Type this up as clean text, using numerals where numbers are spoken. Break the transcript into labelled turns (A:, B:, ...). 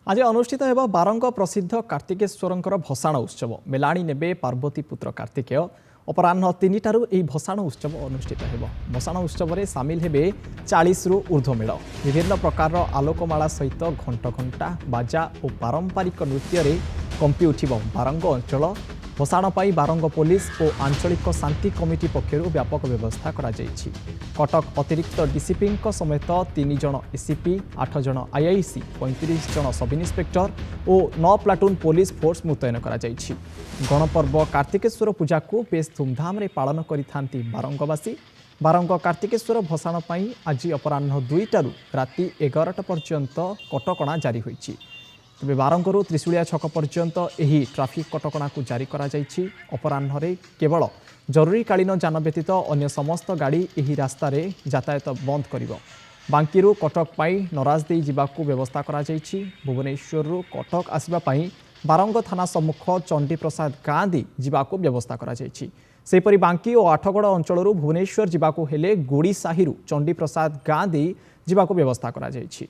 A: आज अनुष्ठित हेब बारंग प्रसिद्ध कार्तिकेश्वर भसाण उत्सव मेलाणी नेबे पार्वती पुत्र कार्तिकेय अपराह 3टारू यह भसाण उत्सव अनुष्ठित हेब। भसाण उत्सव में सामिल हेबे 40 रु ऊर्ध्व मेढ़ विभिन्न प्रकार आलोकमाला सहित घंट घंटा बाजा और पारंपरिक नृत्य कंपी उठिब बारंग अंचल। भसाण पाई बारंग पुलिस और आंचलिक शांति कमिटी पक्षर व्यापक व्यवस्था करा जायछि। कटक अतिरिक्त डीसीपी समेत 3 जन एसीपी 8 जन आईआईसी 35 जन सब इन्स्पेक्टर और 9 प्लाटून पुलिस फोर्स मुतयन करा जायछि। गणपर्व कार्तिकेश्वर पूजा को बेस धूमधाम पालन करिथांती बारंगवासी। बारंग कार्तिकेश्वर भसाण पाई आज अपराह 2टारू राति 11टा पर्यंत कटकणा जारी होइछि। तेज बारंगरू त्रिशूलिया छक पर्यंत यही ट्राफिक कटकणा को जारी करा जायछि। अपराह केवल जरूरीकालीन जान व्यतीत अन्य समस्त गाड़ी यही रास्तार यातायात बंद करिवो। बांकीरू कटक पाई नराज दे जिबाकू व्यवस्था करा जायछि। भुवनेश्वररू कटक आसिबा पाई बारंग थाना सम्मुख चंडी प्रसाद गाँ दे जिबाकू व्यवस्था करा जायछि। सेपरि बांकी और आठगड़ अंचलरू भुवनेश्वर जिबाकू हेले गोड़ी साहिरू चंडी प्रसाद गाँ दे जिबाकू व्यवस्था करा जायछि।